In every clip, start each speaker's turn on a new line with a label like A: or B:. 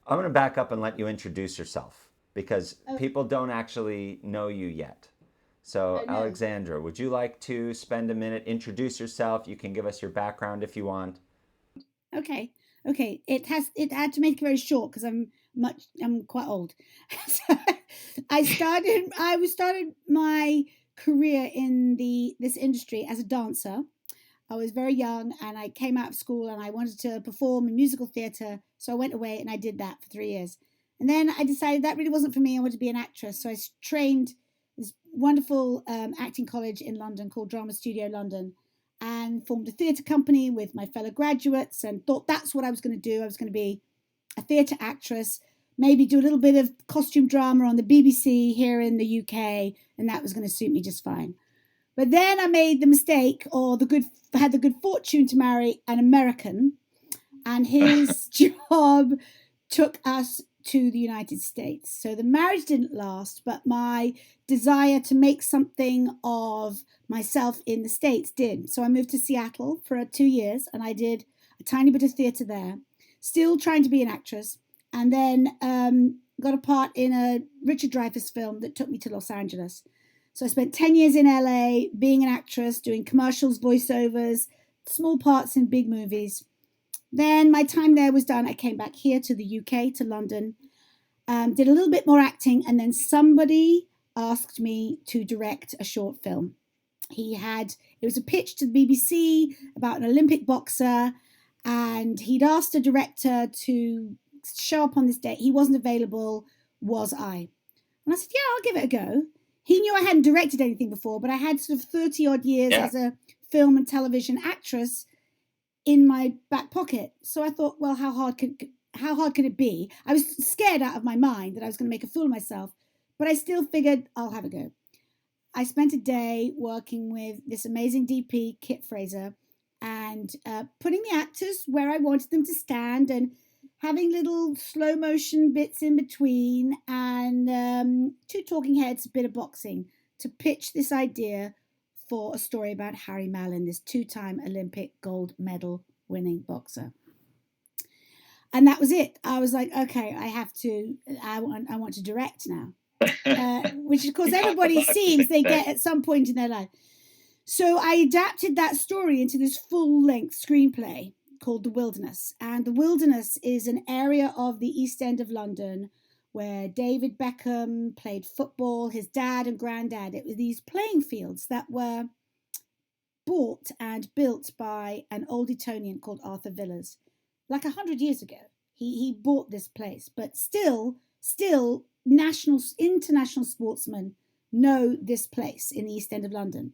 A: I'm going to back up and let you introduce yourself because
B: Oh,
A: people don't actually know you yet. So,
B: oh no.
A: Alexandra, would you like to spend a minute, introduce yourself? You can give us your background if you want.
B: Okay. Okay. It had to make it very short because I'm quite old. So I started my career in this industry as a dancer. I was very young and I came out of school and I wanted to perform in musical theatre. So I went away and I did that for 3 years. And then I decided that really wasn't for me. I wanted to be an actress. So I trained this wonderful acting college in London called Drama Studio London and formed a theatre company with my fellow graduates and thought that's what I was going to do. I was going to be a theatre actress, maybe do a little bit of costume drama on the BBC here in the UK, and that was going to suit me just fine. But then I made the mistake, or had the good fortune to marry an American, and his job took us to the United States. So the marriage didn't last, but my desire to make something of myself in the States did. So I moved to Seattle for 2 years and I did a tiny bit of theatre there, still trying to be an actress, and then got a part in a Richard Dreyfuss film that took me to Los Angeles. So I spent 10 years in LA being an actress, doing commercials, voiceovers, small parts in big movies. Then my time there was done. I came back here to the UK, to London, did a little bit more acting, and then somebody asked me to direct a short film. It was a pitch to the BBC about an Olympic boxer, and he'd asked a director to show up on this date. He wasn't available, was I? And I said, yeah, I'll give it a go. He knew I hadn't directed anything before, but I had sort of 30 odd years
A: Yeah.
B: as a film and television actress in my back pocket. So I thought, well, how hard can it be? I was scared out of my mind that I was going to make a fool of myself, but I still figured I'll have a go. I spent a day working with this amazing DP, Kit Fraser, and putting the actors where I wanted them to stand and having little slow motion bits in between and two talking heads, a bit of boxing to pitch this idea for a story about Harry Mallon, this two-time Olympic gold medal winning boxer. And that was it. I was like, okay, I want to direct now. Which of course
C: You got the
B: everybody
C: bug
B: seems they
C: then.
B: get at some point in their life. So I adapted that story into this full-length screenplay called The Wilderness. And The Wilderness is an area of the East End of London where David Beckham played football, his dad and granddad. It was these playing fields that were bought and built by an old Etonian called Arthur Villiers, like 100 years ago. He bought this place, but still international sportsmen know this place in the East End of London.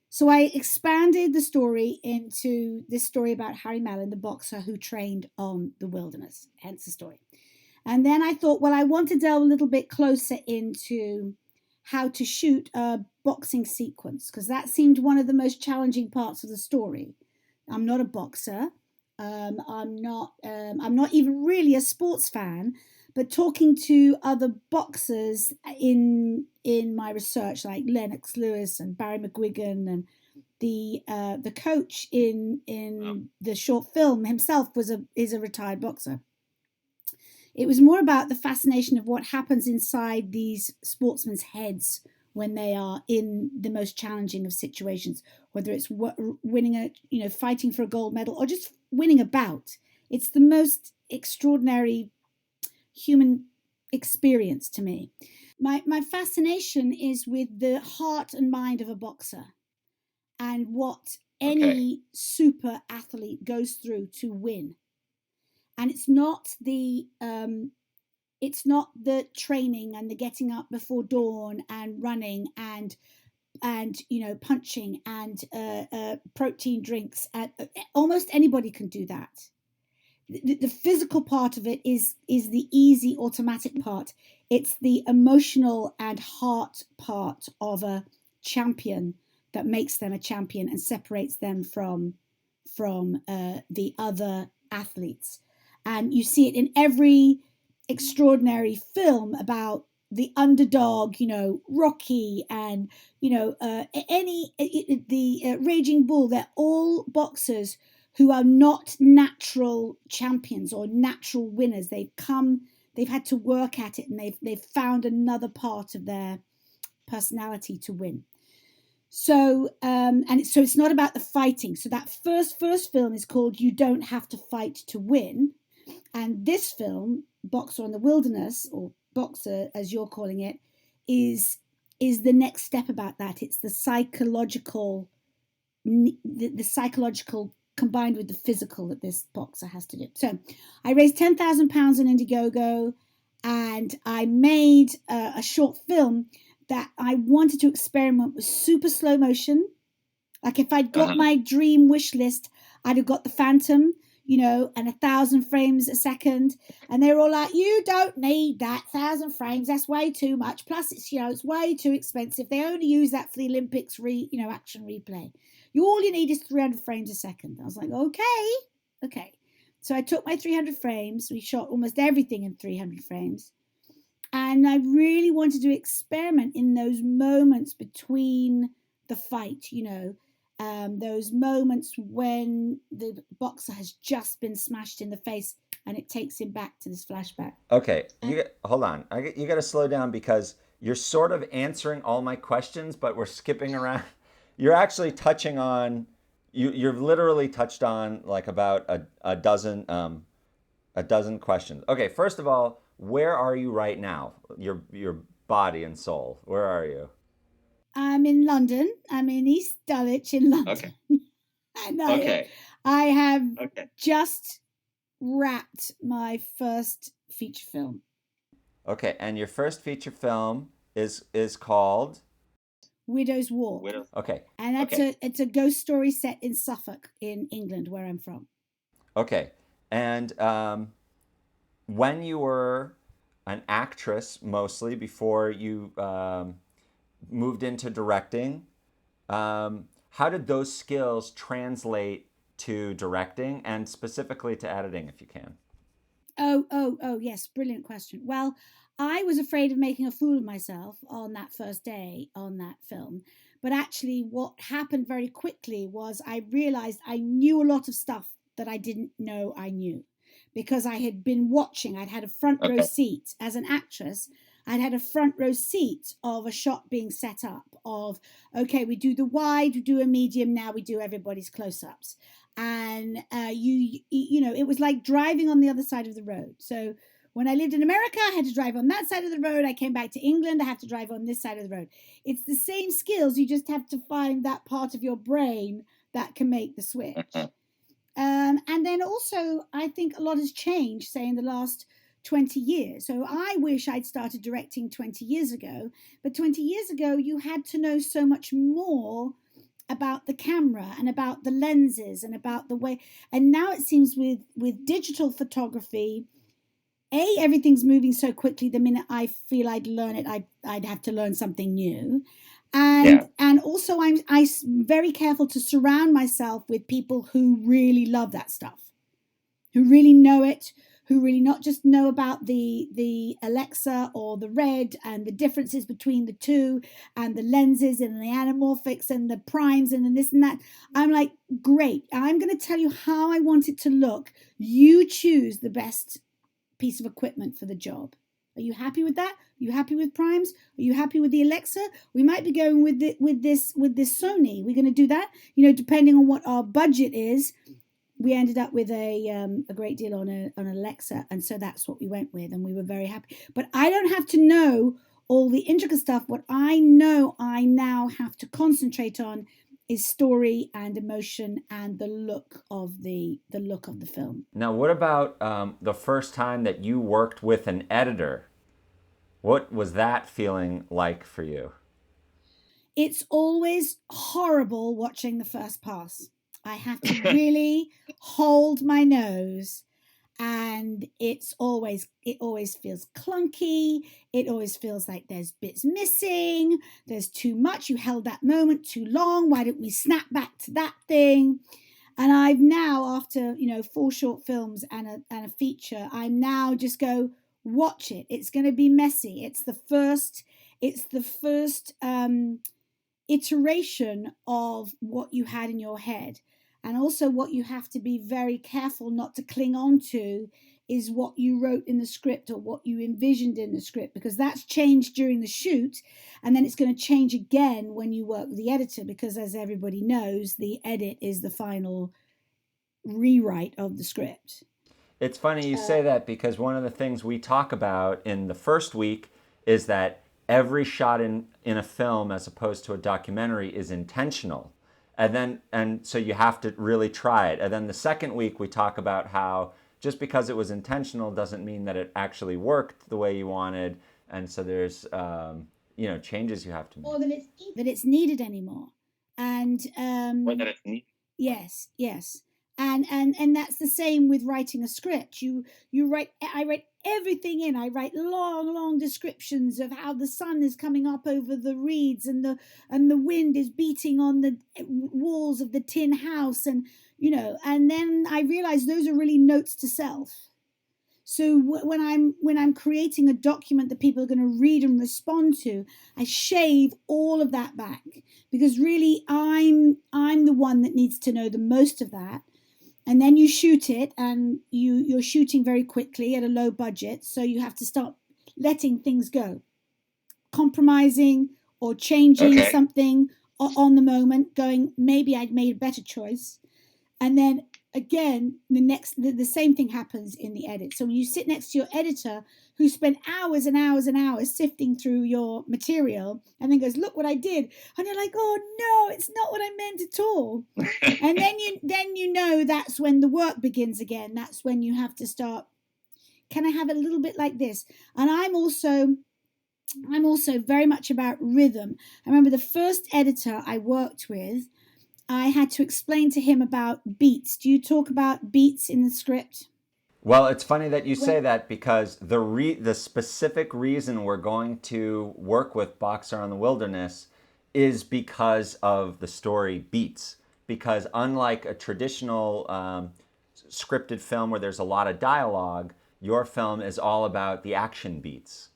B: So I expanded the story into this story about Harry Mallon, the boxer who trained on the Wilderness, hence the story. And then I thought, well, I want to delve a little bit closer into how to shoot a boxing sequence because that seemed one of the most challenging parts of the story. I'm not a boxer. I'm not even really a sports fan, but talking to other boxers in my research, like Lennox Lewis and Barry McGuigan, and the coach in the short film himself is a retired boxer. It was more about the fascination of what happens inside these sportsmen's heads when they are in the most challenging of situations, whether it's winning fighting for a gold medal or just winning a bout. It's the most extraordinary human experience to me. My fascination is with the heart and mind of a boxer and what any super athlete goes through to win. And it's not the training and the getting up before dawn and running and punching and protein drinks. Almost anybody can do that. The physical part of it is the easy automatic part. It's the emotional and heart part of a champion that makes them a champion and separates them from the other athletes. And you see it in every extraordinary film about the underdog, Rocky and the Raging Bull. They're all boxers who are not natural champions or natural winners. They've had to work at it, and they've found another part of their personality to win. So so it's not about the fighting. So that first film is called You Don't Have to Fight to Win, and this film, Boxer on the Wilderness, or Boxer as you're calling it, is the next step about that. It's the psychological combined with the physical that this boxer has to do. So I raised £10,000 in Indiegogo, and I made a short film that I wanted to experiment with super slow motion. Like if I'd got my dream wish list, I'd have got the Phantom, and 1,000 frames a second. And they're all like, you don't need that 1,000 frames. That's way too much. Plus, it's way too expensive. They only use that for the Olympics action replay. All you need is 300 frames a second. I was like, okay. So I took my 300 frames. We shot almost everything in 300 frames. And I really wanted to experiment in those moments between the fight, those moments when the boxer has just been smashed in the face and it takes him back to this flashback.
A: Okay, hold on. You got to slow down because you're sort of answering all my questions, but we're skipping around. You're actually touching on, you've literally touched on like about a dozen questions. Okay, first of all, where are you right now? Your body and soul. Where are you?
B: I'm in London. I'm in East Dulwich in London.
C: Okay.
B: And
C: Okay.
B: I have just wrapped my first feature film.
A: Okay, and your first feature film is called
B: Widow's Walk.
A: Okay.
B: And it's a ghost story set in Suffolk in England, where I'm from.
A: Okay. And when you were an actress, mostly before you moved into directing, how did those skills translate to directing and specifically to editing, if you can?
B: Oh, yes. Brilliant question. Well, I was afraid of making a fool of myself on that first day on that film. But actually, what happened very quickly was I realized I knew a lot of stuff that I didn't know I knew, because I had been watching. I'd had a front row seat as an actress. I'd had a front row seat of a shot being set up of, okay, we do the wide, we do a medium, now we do everybody's close-ups. And it was like driving on the other side of the road. So when I lived in America, I had to drive on that side of the road. I came back to England, I have to drive on this side of the road. It's the same skills. You just have to find that part of your brain that can make the switch. And then also, I think a lot has changed, say, in the last 20 years. So I wish I'd started directing 20 years ago. But 20 years ago, you had to know so much more about the camera and about the lenses and about the way. And now it seems with digital photography, everything's moving so quickly. The minute I feel I'd learn it, I'd have to learn something new. And also I'm very careful to surround myself with people who really love that stuff, who really know it, who really not just know about the Alexa or the red and the differences between the two and the lenses and the anamorphics and the primes and this and that. I'm like, great, I'm going to tell you how I want it to look. You choose the best piece of equipment for the job. Are you happy with that? Are you happy with primes? Are you happy with the Alexa? We might be going with this Sony. We're going to do that. Depending on what our budget is, we ended up with a great deal on an Alexa, and so that's what we went with, and we were very happy. But I don't have to know all the intricate stuff. What I know I now have to concentrate on is story and emotion and the look of the film.
A: Now, what about the first time that you worked with an editor? What was that feeling like for you?
B: It's always horrible watching the first pass. I have to really hold my nose, and it always feels clunky. It always feels like there's bits missing. There's too much. You held that moment too long. Why don't we snap back to that thing? And I've now, after 4 short films and a feature, I now just go watch it. It's going to be messy. It's the first iteration of what you had in your head. And also, what you have to be very careful not to cling on to is what you wrote in the script or what you envisioned in the script, because that's changed during the shoot. And then it's going to change again when you work with the editor, because as everybody knows, the edit is the final rewrite of the script.
A: It's funny you say that because one of the things we talk about in the first week is that every shot in a film as opposed to a documentary is intentional. And so you have to really try it. And then the second week we talk about how just because it was intentional doesn't mean that it actually worked the way you wanted. And so there's changes you have to make.
B: Or that it's needed anymore. And
C: Or that it's neat.
B: yes, yes. And that's the same with writing a script. I write everything in. I write long descriptions of how the sun is coming up over the reeds and the wind is beating on the walls of the tin house, and and then I realize those are really notes to self. So when I'm creating a document that people are going to read and respond to, I shave all of that back, because really I'm the one that needs to know the most of that. And then you shoot it, and you're shooting very quickly at a low budget, so you have to start letting things go, compromising or changing something on the moment, going, maybe I'd made a better choice. And then again, the same thing happens in the edit. So when you sit next to your editor who spent hours and hours and hours sifting through your material and then goes, look what I did. And you're like, oh no, it's not what I meant at all. And then you know that's when the work begins again. That's when you have to start, can I have it a little bit like this? And I'm also very much about rhythm. I remember the first editor I worked with, I had to explain to him about beats. Do you talk about beats in the script?
A: Well, it's funny that you say that, because the specific reason we're going to work with Boxer on the Wilderness is because of the story beats. Because unlike a traditional scripted film where there's a lot of dialogue, your film is all about the action beats.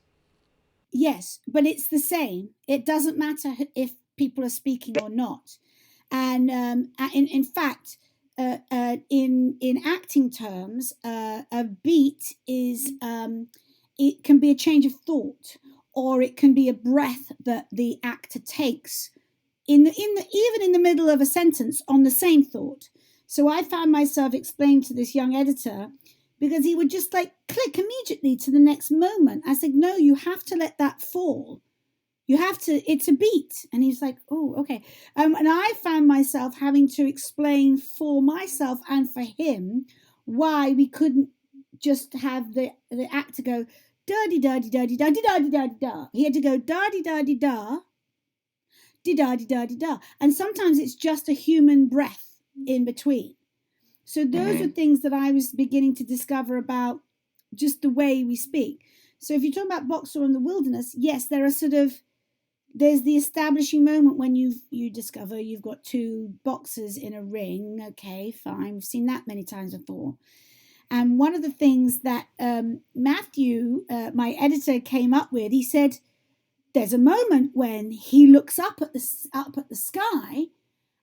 B: Yes, but it's the same. It doesn't matter if people are speaking or not. And in fact, in acting terms, a beat is it can be a change of thought, or it can be a breath that the actor takes even in the middle of a sentence on the same thought. So I found myself explaining to this young editor, because he would just like click immediately to the next moment. I said, no, you have to let that fall. You have to, it's a beat. And he's like, oh, okay. And I found myself having to explain for myself and for him why we couldn't just have the actor go da-di-da-di-da-di-da-di-da-di-da-di-da. He had to go da-di-da-di-da, di-da-di-da-di-da. And sometimes it's just a human breath in between. So those are things that I was beginning to discover about just the way we speak. So if you talk about Boxer on the Wilderness, yes, there are there's the establishing moment when you discover you've got two boxers in a ring. Okay, fine. We've seen that many times before. And one of the things that Matthew, my editor, came up with, he said, there's a moment when he looks up at the sky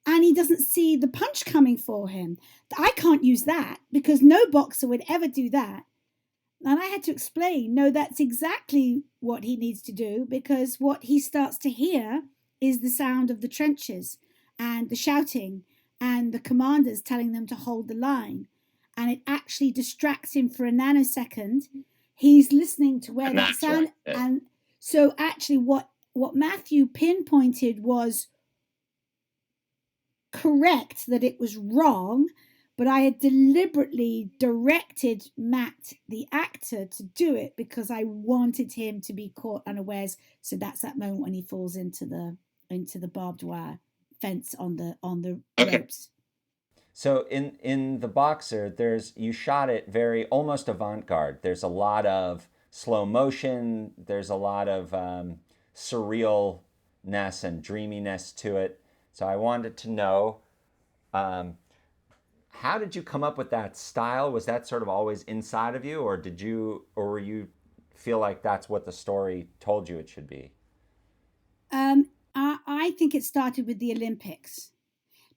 B: and he doesn't see the punch coming for him. I can't use that because no boxer would ever do that. And I had to explain, no, that's exactly what he needs to do, because what he starts to hear is the sound of the trenches and the shouting and the commanders telling them to hold the line. And it actually distracts him for a nanosecond. He's listening to where that sound. Right. And so actually what Matthew pinpointed was correct, that it was wrong. But I had deliberately directed Matt, the actor, to do it because I wanted him to be caught unawares. So that's that moment when he falls into the barbed wire fence on the ropes.
A: So in the Boxer, you shot it very almost avant-garde. There's a lot of slow motion. There's a lot of surrealness and dreaminess to it. So I wanted to know. How did you come up with that style? Was that sort of always inside of you, or were you feel like that's what the story told you it should be?
B: I think it started with the Olympics,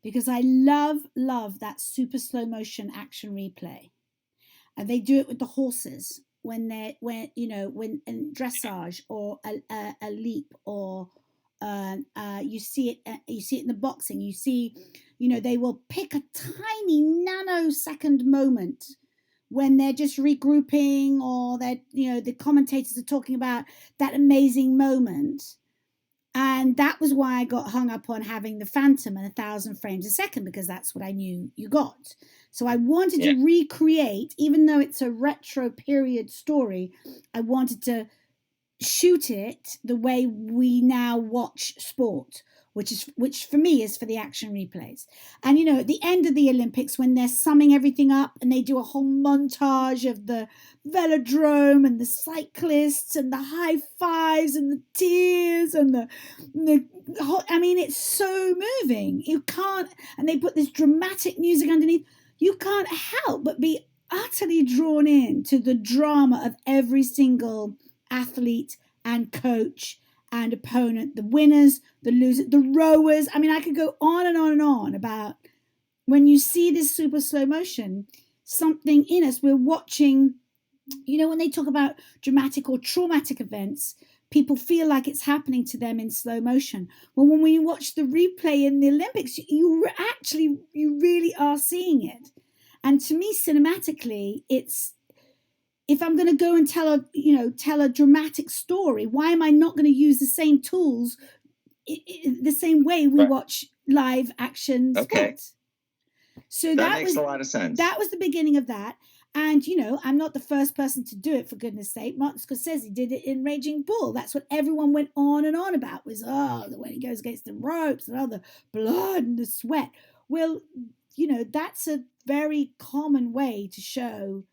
B: because I love that super slow motion action replay. And they do it with the horses when in dressage or a leap, or you see it in the boxing. You see, they will pick a tiny nanosecond moment when they're just regrouping, or the commentators are talking about that amazing moment. And that was why I got hung up on having the Phantom and 1,000 frames a second, because that's what I knew you got. So I wanted to recreate, even though it's a retro period story, I wanted to shoot it the way we now watch sport, which for me is for the action replays. And at the end of the Olympics, when they're summing everything up and they do a whole montage of the velodrome and the cyclists and the high fives and the tears and it's so moving. You can't, and they put this dramatic music underneath. You can't help but be utterly drawn in to the drama of every single athlete and coach and opponent, the winners, the losers, the rowers. I mean, I could go on and on and on about when you see this super slow motion, something in us, we're watching, when they talk about dramatic or traumatic events, people feel like it's happening to them in slow motion. Well, when we watch the replay in the Olympics, you really are seeing it. And to me, cinematically, it's, if I'm going to go and tell a dramatic story, why am I not going to use the same tools the same way we watch live action sports? So
C: that makes a lot of sense.
B: That was the beginning of that. And, I'm not the first person to do it, for goodness sake. Martin Scorsese did it in Raging Bull. That's what everyone went on and on about, was, when he goes against the ropes and the blood and the sweat. Well, that's a very common way to show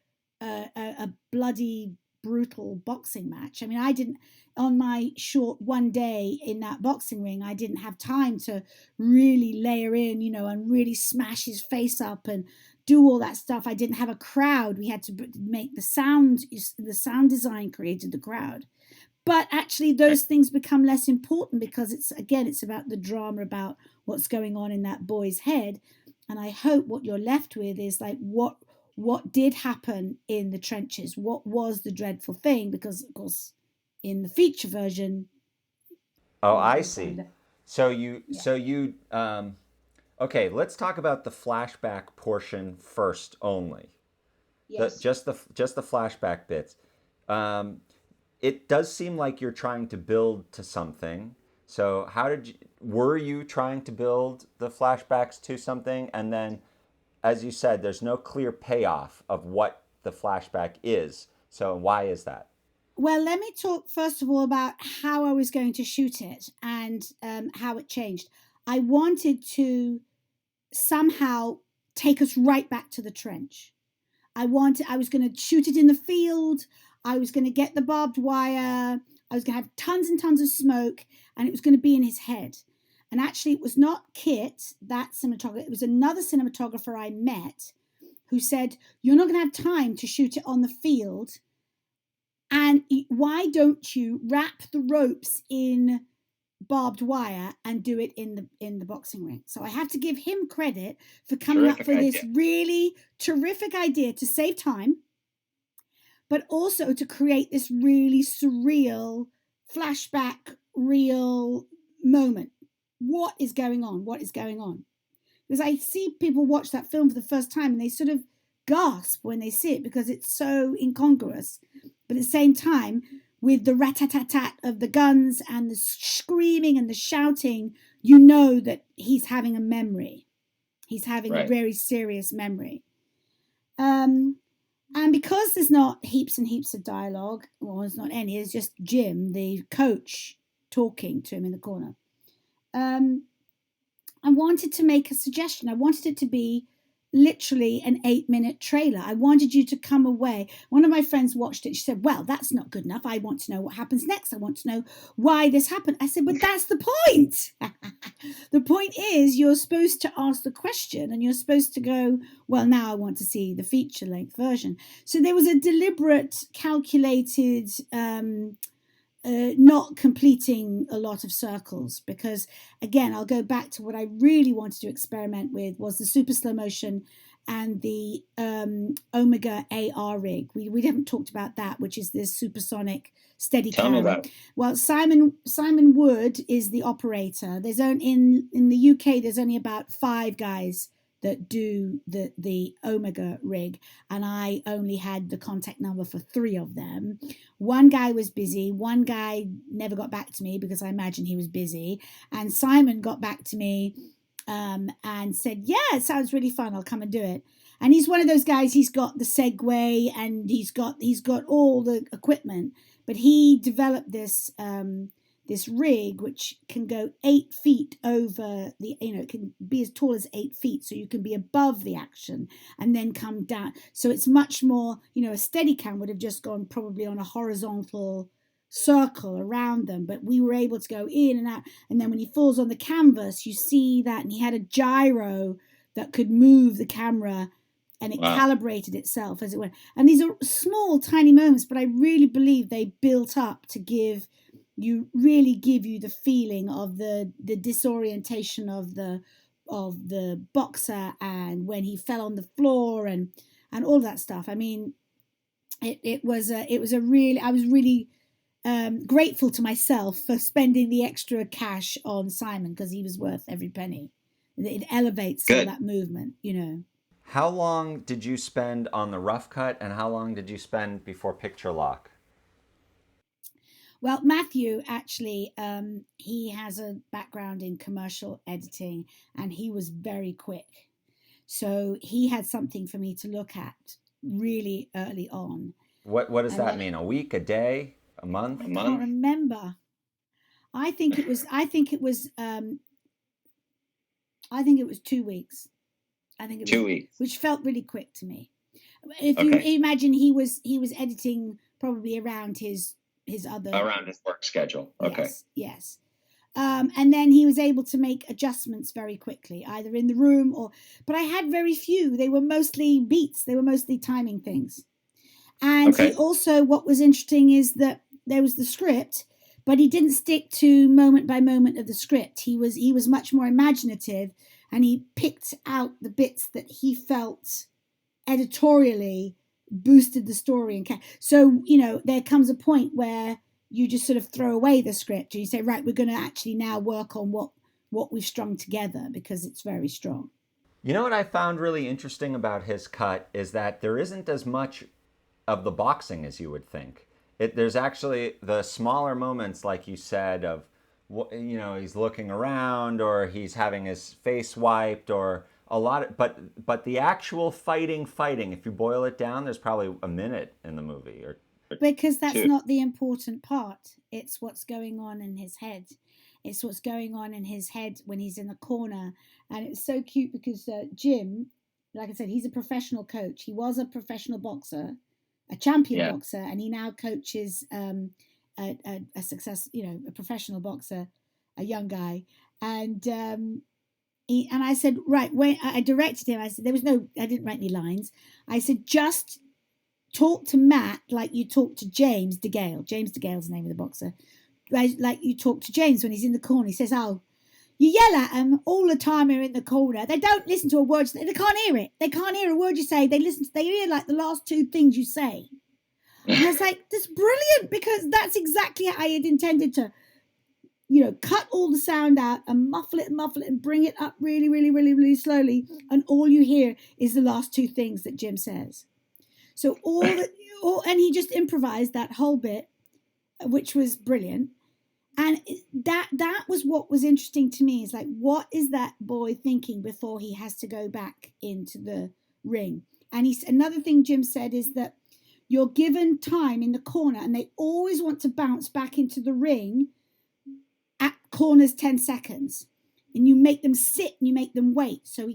B: a bloody, brutal boxing match. I mean, I didn't, on my short one day in that boxing ring, I didn't have time to really layer in, and really smash his face up and do all that stuff. I didn't have a crowd. We had to make the sound design created the crowd. But actually those things become less important, because it's about the drama, about what's going on in that boy's head. And I hope what you're left with is like, what did happen in the trenches? What was the dreadful thing? Because, of course, in the feature version.
A: Oh, I see. Okay, let's talk about the flashback portion first only.
B: Yes.
A: Just the flashback bits. It does seem like you're trying to build to something. So were you trying to build the flashbacks to something? And then, as you said, there's no clear payoff of what the flashback is. So why is that?
B: Well, let me talk first of all about how I was going to shoot it and how it changed. I wanted to somehow take us right back to the trench. I was going to shoot it in the field. I was going to get the barbed wire. I was going to have tons and tons of smoke, and it was going to be in his head. And actually, it was not Kit, that cinematographer. It was another cinematographer I met who said, you're not going to have time to shoot it on the field. And why don't you wrap the ropes in barbed wire and do it in the boxing ring? So I have to give him credit for coming up with this really terrific idea to save time, but also to create this really surreal flashback, real moment. What is going on? What is going on? Because I see people watch that film for the first time and they sort of gasp when they see it, because it's so incongruous. But at the same time, with the rat-tat-tat-tat of the guns and the screaming and the shouting, you know that he's having a memory. He's having a very serious memory. And because there's not heaps and heaps of dialogue, well, there's not any, it's just Jim, the coach, talking to him in the corner. I wanted to make a suggestion. I wanted it to be literally an 8-minute trailer. I wanted you to come away. One of my friends watched it. She said, well, that's not good enough. I want to know what happens next. I want to know why this happened. I said, but that's the point. The point is you're supposed to ask the question and you're supposed to go, well, now I want to see the feature-length version. So there was a deliberate, calculated not completing a lot of circles, because again, I'll go back to what I really wanted to experiment with was the super slow motion and the Omega AR rig. We haven't talked about that, which is this supersonic steady
C: Tell me
B: cam.
C: about it.
B: Well, Simon Wood is the operator. There's only in the UK there's only about 5 guys that do the Omega rig, and I only had the contact number for 3 of them. One guy was busy, one guy never got back to me because I imagine he was busy, and Simon got back to me and said, yeah, it sounds really fun, I'll come and do it. And he's one of those guys, he's got the Segway and he's got all the equipment, but he developed this this rig which can go 8 feet over the, it can be as tall as 8 feet, so you can be above the action and then come down. So it's much more, a steady cam would have just gone probably on a horizontal circle around them, but we were able to go in and out, and then when he falls on the canvas you see that, and he had a gyro that could move the camera and it calibrated itself as it went. And these are small tiny moments, but I really believe they built up to give you the feeling of the disorientation of the boxer, and when he fell on the floor and all that stuff. I mean, it was a really, I was really grateful to myself for spending the extra cash on Simon, because he was worth every penny. It elevates some of that movement,
A: How long did you spend on the rough cut, and how long did you spend before picture lock?
B: Well, Matthew actually, he has a background in commercial editing, and he was very quick. So he had something for me to look at really early on.
A: What does that mean? A week, a day, a month?
B: I can't remember. I think it was 2 weeks. I think it was
C: 2 weeks,
B: which felt really quick to me. If you imagine, he was editing probably around his
C: work schedule. Okay.
B: Yes. And then he was able to make adjustments very quickly, either in the room but I had very few. They were mostly beats. They were mostly timing things. And he also, what was interesting is that there was the script, but he didn't stick to moment by moment of the script. He was much more imaginative, and he picked out the bits that he felt editorially boosted the story. So, there comes a point where you just sort of throw away the script and you say, right, we're going to actually now work on what we've strung together, because it's very strong.
A: You know what I found really interesting about his cut is that there isn't as much of the boxing as you would think. There's actually the smaller moments, like you said, of, he's looking around, or he's having his face wiped, or a lot of, but the actual fighting, if you boil it down, there's probably a minute in the movie, or
B: because that's not the important part. It's what's going on in his head. It's what's going on in his head when he's in the corner. And it's so cute because Jim, like I said, he's a professional coach. He was a professional boxer, a champion boxer, and he now coaches a professional boxer, a young guy. And I said, right, when I directed him, I said, I didn't write any lines. I said, just talk to Matt like you talk to James DeGale. James DeGale's the name of the boxer. Like you talk to James when he's in the corner. He says, oh, you yell at them all the time you're in the corner. They don't listen to a word. They can't hear it. They can't hear a word you say. They hear like the last 2 things you say. And I was like, that's brilliant, because that's exactly how I had intended to, cut all the sound out and muffle it and bring it up really, really, really, really slowly. And all you hear is the last 2 things that Jim says. So and he just improvised that whole bit, which was brilliant. And that was what was interesting to me, is like, what is that boy thinking before he has to go back into the ring? And another thing Jim said is that you're given time in the corner, and they always want to bounce back into the ring at corners 10 seconds. And you make them sit and you make them wait. So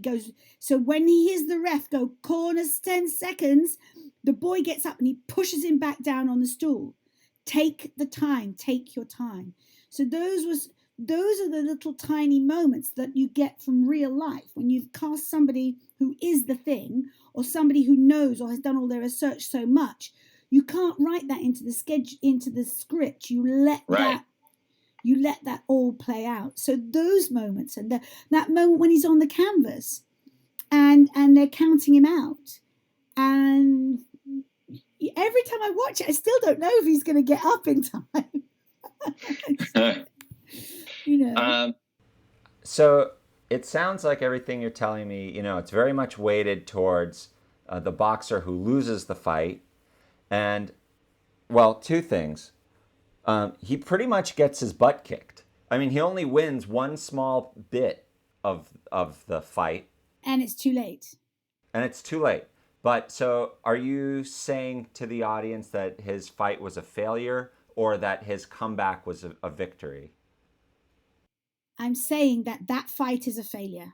B: when he hears the ref go, corners 10 seconds, the boy gets up and he pushes him back down on the stool. Take the time, take your time. So those are the little tiny moments that you get from real life when you've cast somebody who is the thing, or somebody who knows or has done all their research so much. You can't write that into the schedule, into the script. You let that all play out. So those moments, and that moment when he's on the canvas and they're counting him out, and every time I watch it, I still don't know if he's going to get up in time.
A: So it sounds like everything you're telling me, it's very much weighted towards the boxer who loses the fight. And, well, two things. He pretty much gets his butt kicked. I mean, he only wins one small bit of the fight.
B: And it's too late.
A: But so are you saying to the audience that his fight was a failure or that his comeback was a victory?
B: I'm saying that fight is a failure.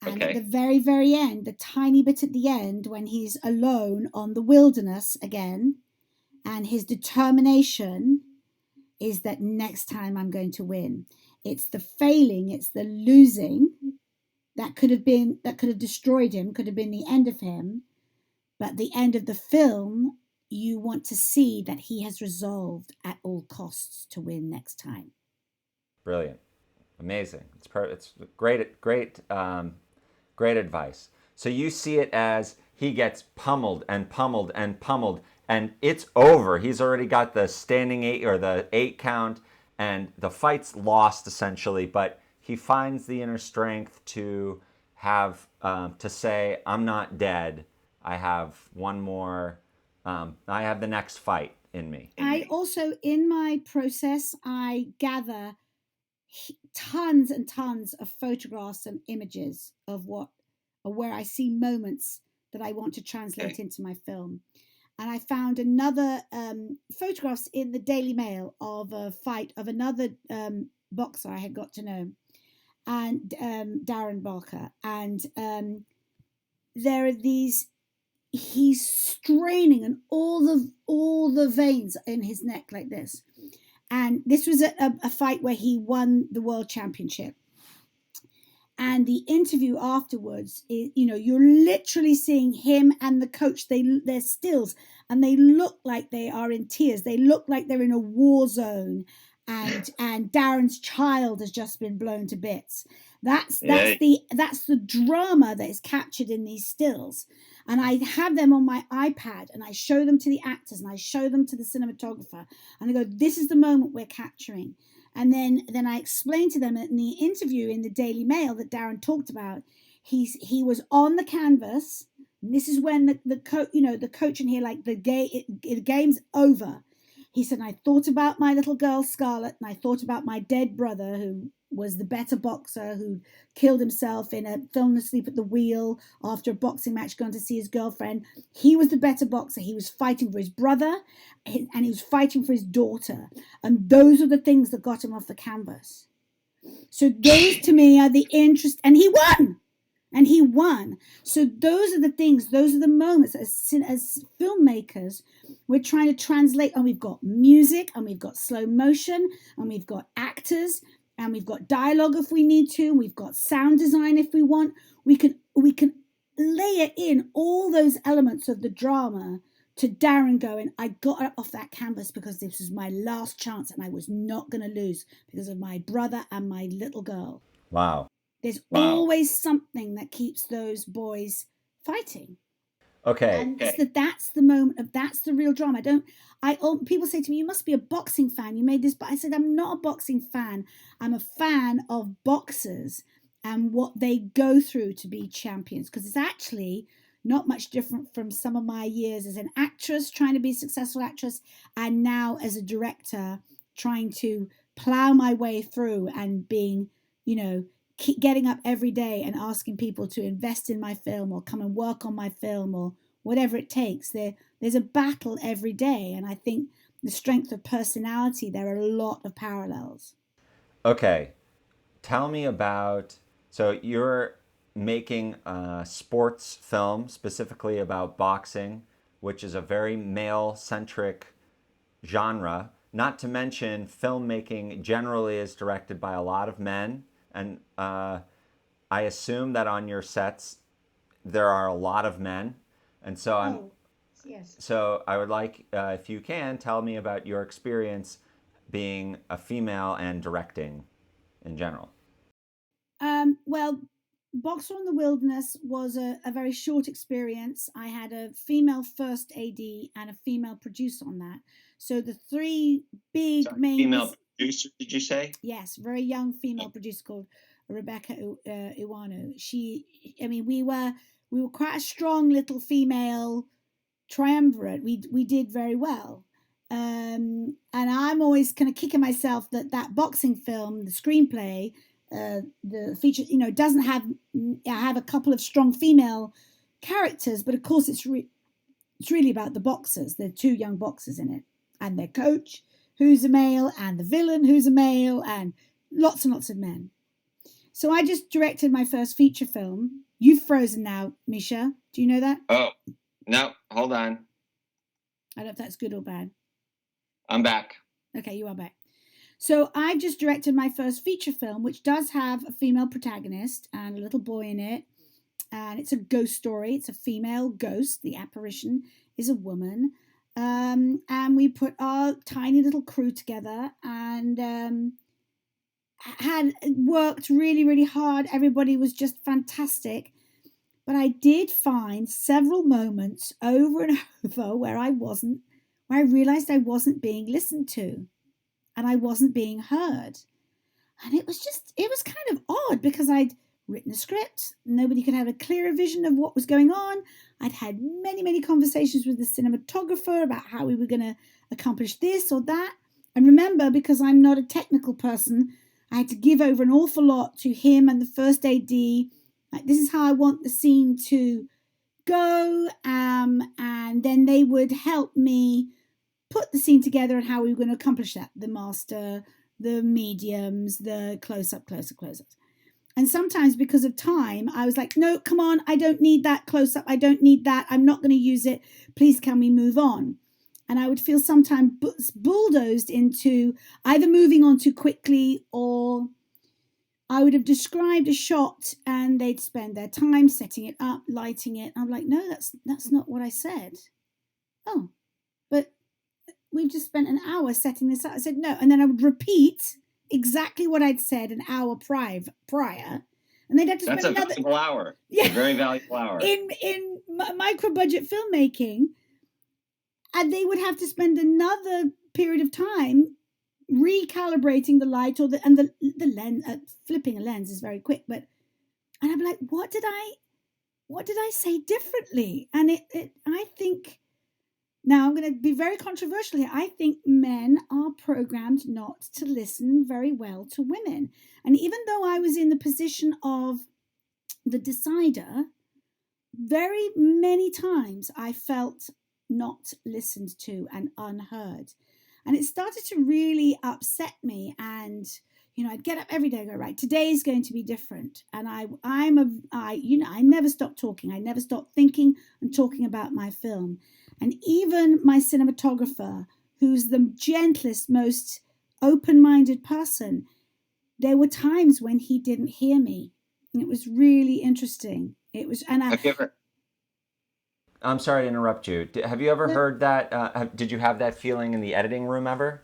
B: And at the very, very end, the tiny bit at the end, when he's alone on the wilderness again, and his determination is that next time I'm going to win. It's the failing, it's the losing that could have destroyed him, could have been the end of him. But the end of the film, you want to see that he has resolved at all costs to win next time.
A: Brilliant. Amazing. It's great advice. So you see it as he gets pummeled and pummeled and pummeled, and it's over. He's already got the standing 8 or the 8 count, and the fight's lost essentially, but he finds the inner strength to have to say, I'm not dead. I have one more. I have the next fight in me.
B: I also, in my process, I gather tons and tons of photographs and images of where I see moments that I want to translate into my film. And I found another photographs in the Daily Mail of a fight of another boxer I had got to know, and Darren Barker. And there are these, he's straining, and all the veins in his neck like this. And this was a fight where he won the world championship. And the interview afterwards, you're literally seeing him and the coach. They're stills, and they look like they are in tears. They look like they're in a war zone, and Darren's child has just been blown to bits. That's the drama that is captured in these stills. And I have them on my iPad, and I show them to the actors, and I show them to the cinematographer, and I go, this is the moment we're capturing. And then I explain to them in the interview in the Daily Mail that Darren talked about, he was on the canvas. And this is when the coach in here, like the game's over. He said, I thought about my little girl, Scarlett, and I thought about my dead brother, who was the better boxer, who killed himself falling asleep at the wheel after a boxing match, going to see his girlfriend. He was the better boxer. He was fighting for his brother, and he was fighting for his daughter. And those are the things that got him off the canvas. So those to me are the interest, and he won. And he won. So those are the things, those are the moments as filmmakers, we're trying to translate. And we've got music, and we've got slow motion, and we've got actors, and we've got dialogue if we need to. We've got sound design if we want. We can layer in all those elements of the drama to Darren going, I got up off that canvas because this was my last chance, and I was not going to lose because of my brother and my little girl.
A: Wow.
B: There's always something that keeps those boys fighting.
A: Okay.
B: And that's the moment that's the real drama. People say to me, you must be a boxing fan. You made this, but I said, I'm not a boxing fan. I'm a fan of boxers and what they go through to be champions. Because it's actually not much different from some of my years as an actress, trying to be a successful actress, and now as a director, trying to plow my way through and being, keep getting up every day and asking people to invest in my film or come and work on my film or whatever it takes. There's a battle every day. And I think the strength of personality, there are a lot of parallels.
A: Okay. Tell me about, so you're making a sports film specifically about boxing, which is a very male-centric genre. Not to mention filmmaking generally is directed by a lot of men. And I assume that on your sets, there are a lot of men. And so
B: Yes.
A: So I would like, if you can, tell me about your experience being a female and directing in general.
B: Well, Boxer on the Wilderness was a very short experience. I had a female first AD and a female producer on that. So the three big
C: Sorry,
B: main
C: female producer, did you say?
B: yes, very young female producer called Rebecca Iwano. We were quite a strong little female triumvirate. We did very well. And I'm always kind of kicking myself that boxing film, the screenplay, the feature, doesn't have. I have a couple of strong female characters, but of course it's really about the boxers. There are two young boxers in it, and their coach, who's a male, and the villain, who's a male, and lots of men. So I just directed my first feature film. You've frozen now, Misha. Do you know that?
C: Oh, no, hold on.
B: I don't know if that's good or bad.
C: I'm back.
B: Okay, you are back. So I've just directed my first feature film, which does have a female protagonist and a little boy in it. And it's a ghost story. It's a female ghost. The apparition is a woman. And we put our tiny little crew together and had worked really, really hard. Everybody was just fantastic. But I did find several moments over and over where I realized I wasn't being listened to and I wasn't being heard. And it was kind of odd because I'd written a script. Nobody could have a clearer vision of what was going on. I'd had many, many conversations with the cinematographer about how we were going to accomplish this or that. And remember, because I'm not a technical person, I had to give over an awful lot to him and the first AD. Like, this is how I want the scene to go. And then they would help me put the scene together and how we were going to accomplish that. The master, the mediums, the close-up, close-ups. And sometimes because of time, I was like, no, come on, I don't need that close-up. I don't need that. I'm not going to use it. Please, can we move on? And I would feel sometimes bulldozed into either moving on too quickly, or I would have described a shot and they'd spend their time setting it up, lighting it. I'm like, no, that's not what I said. Oh, but we've just spent an hour setting this up. I said, no. And then I would repeat exactly what I'd said an hour prior. And they'd have to spend another
C: valuable hour.
B: Yeah.
C: A very valuable hour.
B: In micro budget filmmaking. And they would have to spend another period of time recalibrating the light or the lens. Flipping a lens is very quick, and I'm like, what did I say differently? And I think, now I'm going to be very controversial here. I think men are programmed not to listen very well to women. And even though I was in the position of the decider, very many times I felt not listened to and unheard. And it started to really upset me. And, I'd get up every day and go, right, today is going to be different. And I never stopped talking. I never stopped thinking and talking about my film. And even my cinematographer, who's the gentlest, most open-minded person, there were times when he didn't hear me. And it was really interesting. It was, and
A: I'm sorry to interrupt you. Have you ever heard that? Did you have that feeling in the editing room ever?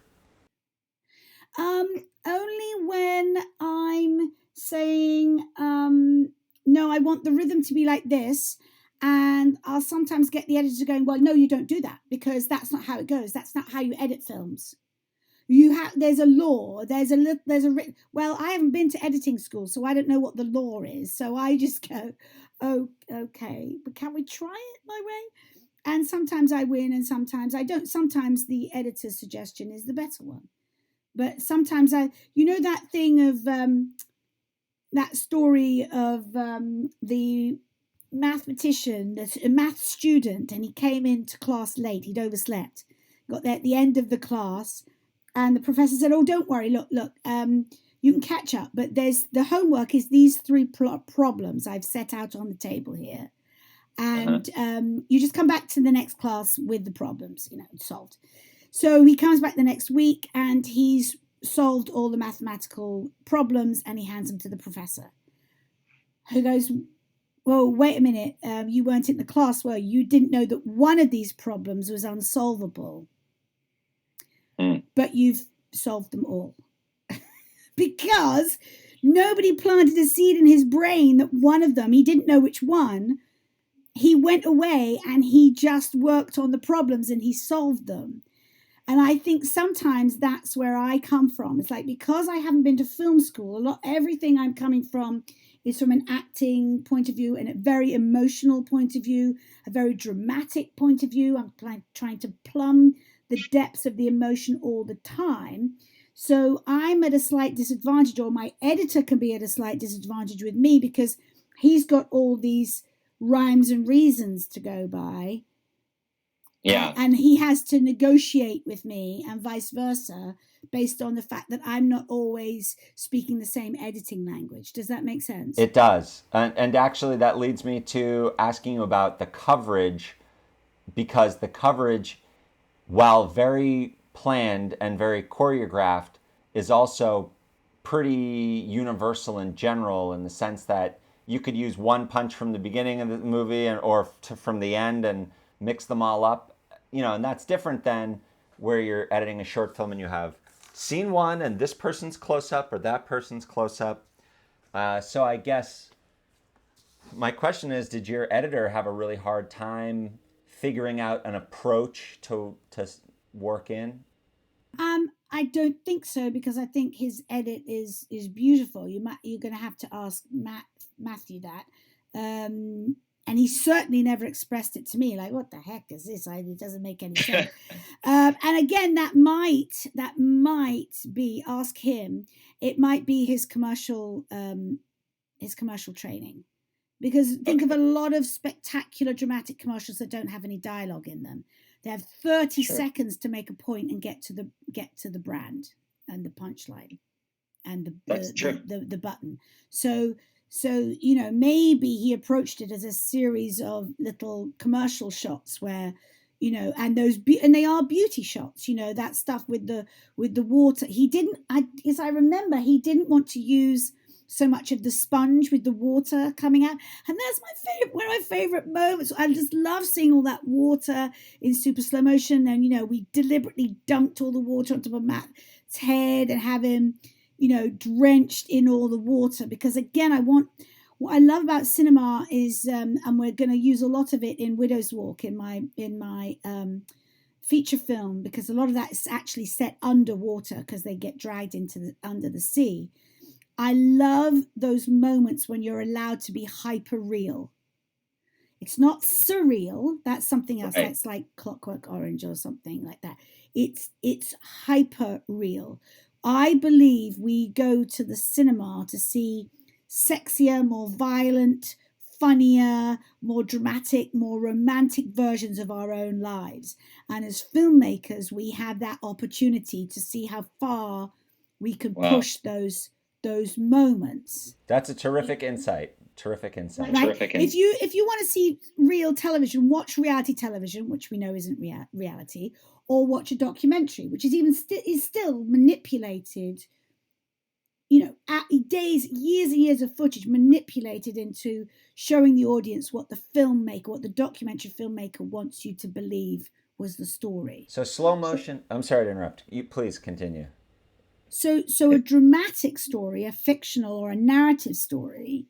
B: Only when I'm saying, no, I want the rhythm to be like this. And I'll sometimes get the editor going, well, no, you don't do that because that's not how it goes. That's not how you edit films. There's a law, well, I haven't been to editing school, so I don't know what the law is. So I just go, oh, okay, but can we try it my way? And sometimes I win and sometimes I don't. Sometimes the editor's suggestion is the better one. But sometimes that thing of that story of the mathematician, a math student, and he came into class late. He'd overslept, got there at the end of the class, and the professor said, oh, don't worry, look, you can catch up, but the homework is these three problems I've set out on the table here. And you just come back to the next class with the problems, solved. So he comes back the next week and he's solved all the mathematical problems and he hands them to the professor, who goes, well, wait a minute, you weren't in the class, were you? You didn't know that one of these problems was unsolvable, but you've solved them all. Because nobody planted a seed in his brain that one of them, he didn't know which one, he went away and he just worked on the problems and he solved them. And I think sometimes that's where I come from. It's like, because I haven't been to film school, everything I'm coming from is from an acting point of view and a very emotional point of view, a very dramatic point of view. I'm trying to plumb the depths of the emotion all the time. So I'm at a slight disadvantage, or my editor can be at a slight disadvantage with me, because he's got all these rhymes and reasons to go by.
C: Yeah.
B: And he has to negotiate with me and vice versa, based on the fact that I'm not always speaking the same editing language. Does that make sense?
A: It does. And actually that leads me to asking you about the coverage, because the coverage, while very planned and very choreographed, is also pretty universal in general, in the sense that you could use one punch from the beginning of the movie from the end and mix them all up, and that's different than where you're editing a short film and you have scene one and this person's close up or that person's close up. So I guess my question is, did your editor have a really hard time figuring out an approach to work in?
B: I don't think so, because I think his edit is beautiful. You're going to have to ask Matthew that. And he certainly never expressed it to me, like, what the heck is this? It doesn't make any sense. And again, that might be, ask him, it might be his commercial training. Because think of a lot of spectacular dramatic commercials that don't have any dialogue in them. They have 30 seconds to make a point and get to the brand and the punchline and the button. So maybe he approached it as a series of little commercial shots where, and they are beauty shots, that stuff with the water. As I remember, he didn't want to use so much of the sponge with the water coming out, and that's one of my favorite moments. I just love seeing all that water in super slow motion, and we deliberately dunked all the water onto Matt's head and have him drenched in all the water, because again, what I love about cinema is, and we're going to use a lot of it in Widow's Walk in my feature film, because a lot of that is actually set underwater because they get dragged under the sea. I love those moments when you're allowed to be hyper real. It's not surreal. That's something else. That's like Clockwork Orange or something like that. It's hyper real. I believe we go to the cinema to see sexier, more violent, funnier, more dramatic, more romantic versions of our own lives. And as filmmakers, we have that opportunity to see how far we can push those moments.
A: That's a terrific insight. Terrific insight.
B: Right? If you want to see real television, watch reality television, which we know isn't reality, or watch a documentary, which is is still manipulated. Years and years of footage manipulated into showing the audience what the documentary filmmaker wants you to believe was the story.
A: So slow motion. I'm sorry to interrupt. You please continue.
B: So a dramatic story, a fictional or a narrative story,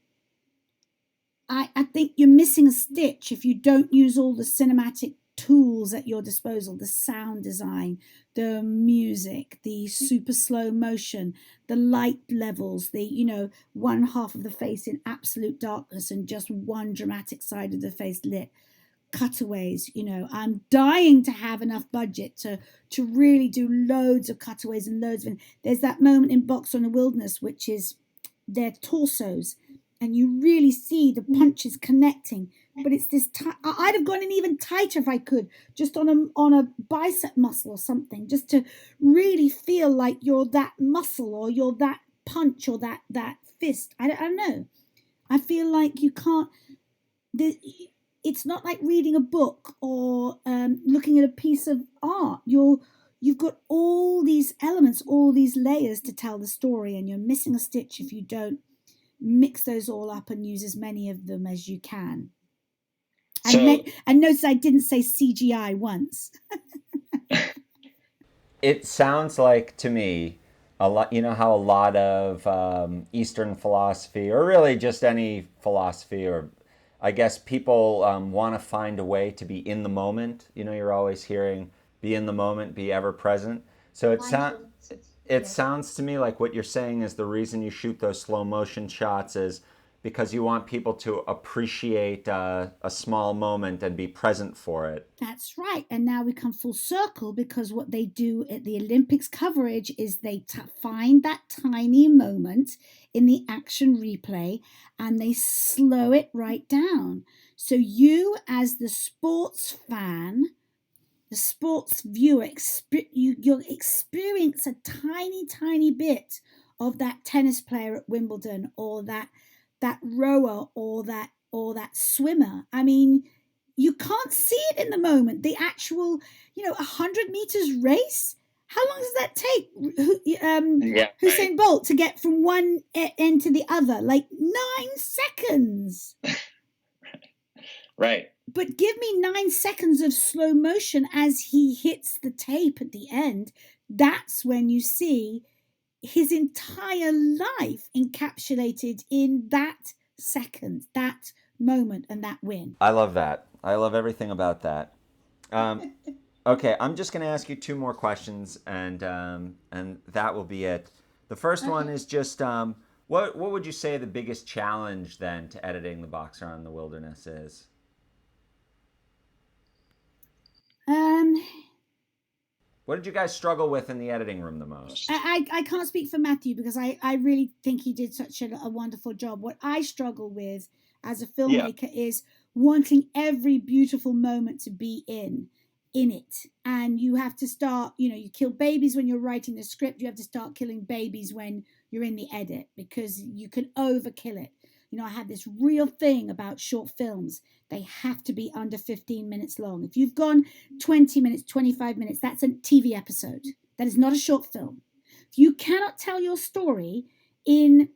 B: I think you're missing a stitch if you don't use all the cinematic tools at your disposal, the sound design, the music, the super slow motion, the light levels, the, one half of the face in absolute darkness and just one dramatic side of the face lit. Cutaways, I'm dying to have enough budget to really do loads of cutaways and loads of. There's that moment in Box on the Wilderness, which is their torsos, and you really see the punches connecting. But it's this. I'd have gone in even tighter if I could, just on a bicep muscle or something, just to really feel like you're that muscle or you're that punch or that fist. I don't know. I feel like you can't. It's not like reading a book or looking at a piece of art. You've got all these elements, all these layers to tell the story, and you're missing a stitch if you don't mix those all up and use as many of them as you can.
C: So,
B: And notice I didn't say CGI once.
A: It sounds like to me a lot. You know how a lot of Eastern philosophy, or really just any philosophy, or I guess people want to find a way to be in the moment. You know, you're always hearing "be in the moment, be ever present." So it sounds to me like what you're saying is the reason you shoot those slow motion shots is because you want people to appreciate a small moment and be present for it.
B: That's right. And now we come full circle, because what they do at the Olympics coverage is they find that tiny moment in the action replay and they slow it right down. So you, as the sports fan, the sports viewer, you'll experience a tiny, tiny bit of that tennis player at Wimbledon, or that rower, or that swimmer. I mean, you can't see it in the moment. The actual, 100 meters race. How long does that take? Usain Bolt to get from one end to the other, like 9 seconds.
C: Right.
B: But give me 9 seconds of slow motion as he hits the tape at the end. That's when you see his entire life encapsulated in that second, that moment, and that win.
A: I love that. I love everything about that. Okay, I'm just going to ask you 2 more questions, and that will be it. The first one is just what would you say the biggest challenge then to editing The Boxer on the Wilderness is? What did you guys struggle with in the editing room the most?
B: I can't speak for Matthew, because I really think he did such a wonderful job. What I struggle with as a filmmaker is wanting every beautiful moment to be in it. And you have to start, you kill babies when you're writing the script. You have to start killing babies when you're in the edit, because you can overkill it. I had this real thing about short films. They have to be under 15 minutes long. If you've gone 20 minutes, 25 minutes, that's a TV episode. That is not a short film. If you cannot tell your story in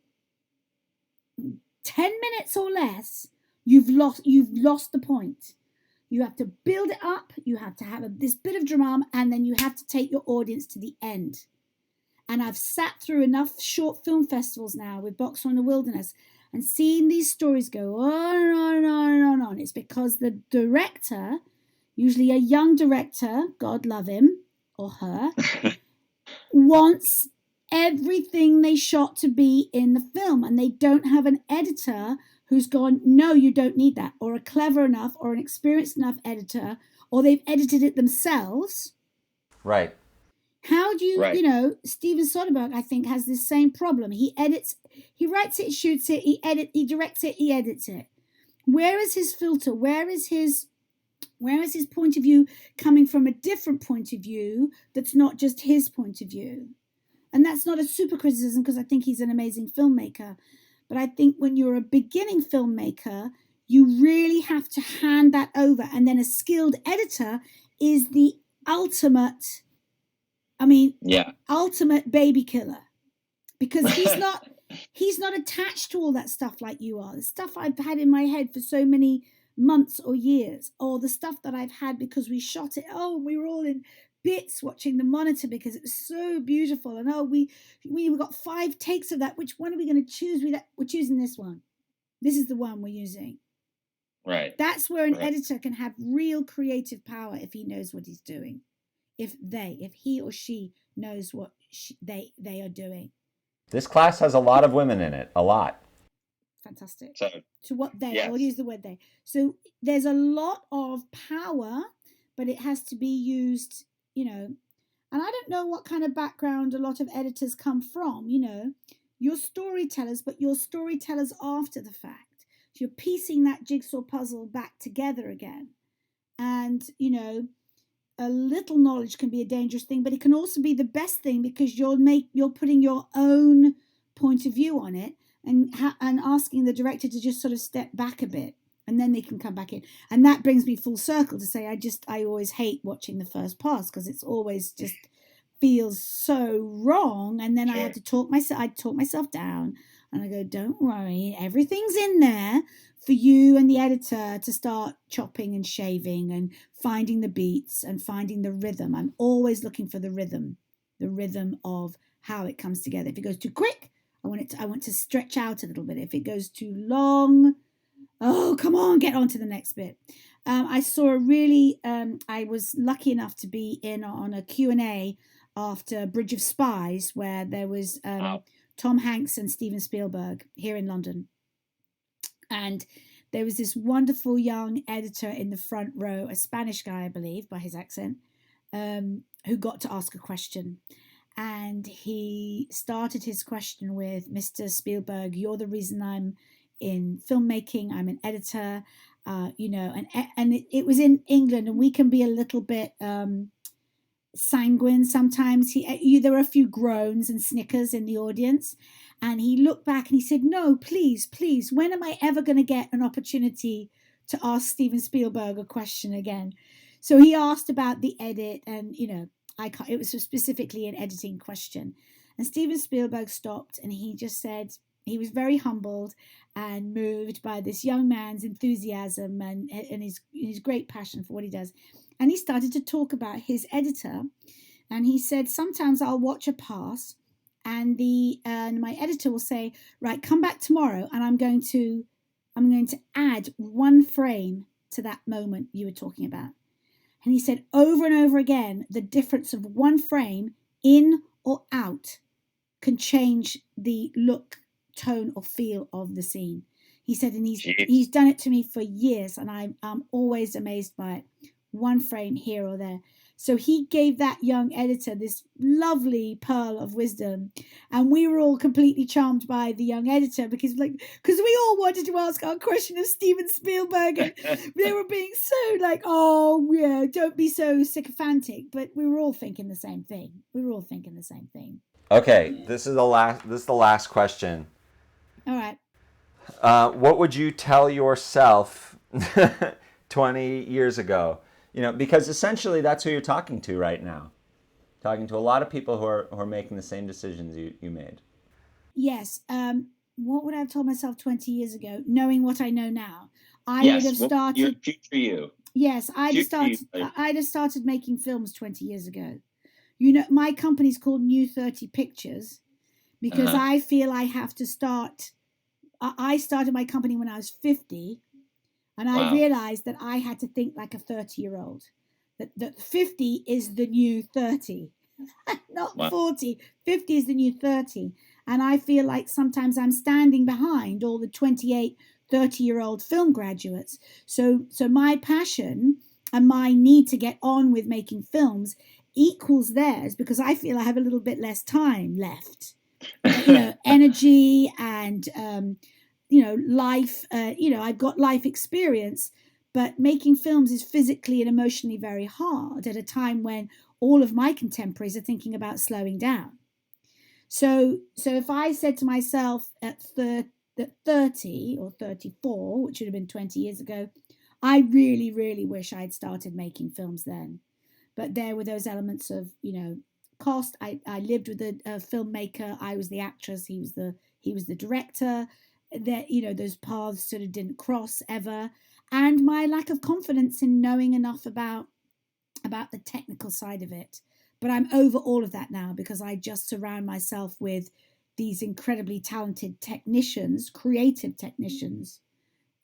B: 10 minutes or less, you've lost the point. You have to build it up. You have to have this bit of drama, and then you have to take your audience to the end. And I've sat through enough short film festivals now with Boxer on the Wilderness and seeing these stories go on and on and on and on and on. It's because the director, usually a young director, God love him or her, wants everything they shot to be in the film, and they don't have an editor who's gone, no, you don't need that, or a clever enough or an experienced enough editor, or they've edited it themselves.
A: Right.
B: How do you, Steven Soderbergh, I think, has this same problem. He edits, he writes it, shoots it, he directs it, he edits it. Where is his filter? Where is his point of view coming from a different point of view that's not just his point of view? And that's not a super criticism, because I think he's an amazing filmmaker. But I think when you're a beginning filmmaker, you really have to hand that over. And then a skilled editor is the ultimate, ultimate baby killer. Because he's not attached to all that stuff like you are. The stuff I've had in my head for so many months or years, or the stuff that I've had because we shot it. Oh, we were all in bits watching the monitor because it was so beautiful. And we got 5 takes of that. Which one are we going to choose? We're choosing this one. This is the one we're using.
C: Right.
B: That's where an editor can have real creative power, if he knows what he's doing. If he or she knows what they are doing.
A: This class has a lot of women in it. A lot.
B: Fantastic.
C: So,
B: to what they, I'll use the word they. So there's a lot of power, but it has to be used, and I don't know what kind of background a lot of editors come from, you're storytellers, but you're storytellers after the fact. So you're piecing that jigsaw puzzle back together again. And, a little knowledge can be a dangerous thing, but it can also be the best thing, because you're putting your own point of view on it, and asking the director to just sort of step back a bit, and then they can come back in. And that brings me full circle to say I always hate watching the first pass, because it's always just feels so wrong. And then I had to talk myself down. And I go, don't worry, everything's in there for you and the editor to start chopping and shaving and finding the beats and finding the rhythm. I'm always looking for the rhythm of how it comes together. If it goes too quick, I want to stretch out a little bit. If it goes too long, oh, come on, get on to the next bit. I saw a really, I was lucky enough to be in on a Q&A after Bridge of Spies, where there was Tom Hanks and Steven Spielberg here in London. And there was this wonderful young editor in the front row, a Spanish guy, I believe, by his accent, who got to ask a question. And he started his question with, Mr. Spielberg, you're the reason I'm in filmmaking. I'm an editor, and it was in England, and we can be a little bit sanguine sometimes. There were a few groans and snickers in the audience, and he looked back and he said, no, please, when am I ever going to get an opportunity to ask Steven Spielberg a question again? So he asked about the edit, and it was specifically an editing question, and Steven Spielberg stopped and he just said, he was very humbled and moved by this young man's enthusiasm and his great passion for what he does. And he started to talk about his editor. And he said, sometimes I'll watch a pass and my editor will say, right, come back tomorrow and I'm going to add one frame to that moment you were talking about. And he said over and over again, the difference of one frame in or out can change the look, tone or feel of the scene. He said, and he's done it to me for years, and I'm always amazed by it. One frame here or there. So he gave that young editor this lovely pearl of wisdom, and we were all completely charmed by the young editor because we all wanted to ask our question of Steven Spielberg, and they were being so like, oh yeah, don't be so sycophantic, but we were all thinking the same thing.
A: Okay, this is the last question.
B: All right.
A: What would you tell yourself 20 years ago? Because essentially that's who you're talking to right now. Talking to a lot of people who are making the same decisions you made.
B: Yes. What would I have told myself 20 years ago, knowing what I know now? I would have started.
C: Your future you.
B: Yes, I'd have started making films 20 years ago. My company's called New 30 Pictures because I feel I have to start. I started my company when I was 50, and I realized that I had to think like a 30-year-old. That 50 is the new 30, not 40. 50 is the new 30. And I feel like sometimes I'm standing behind all the 28, 30-year-old film graduates. So my passion and my need to get on with making films equals theirs because I feel I have a little bit less time left. Energy and life. I've got life experience, but making films is physically and emotionally very hard at a time when all of my contemporaries are thinking about slowing down. So if I said to myself at 30 or 34, which would have been 20 years ago, I really, really wish I'd started making films then. But there were those elements of, cost. I lived with a filmmaker. I was the actress. He was the director. That those paths sort of didn't cross ever, and my lack of confidence in knowing enough about the technical side of it. But I'm over all of that now because I just surround myself with these incredibly talented technicians, creative technicians,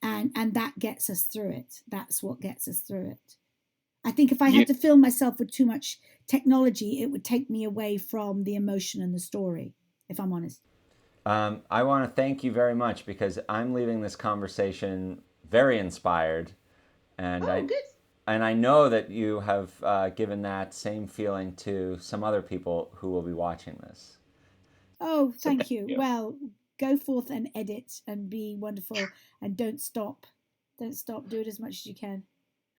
B: and that gets us through it. That's what gets us through it. I think if I had to film myself with too much technology, it would take me away from the emotion and the story, if I'm honest.
A: I want to thank you very much because I'm leaving this conversation very inspired, and good. And I know that you have given that same feeling to some other people who will be watching this.
B: Oh, thank you. Well, go forth and edit and be wonderful, and don't stop. Do it as much as you can.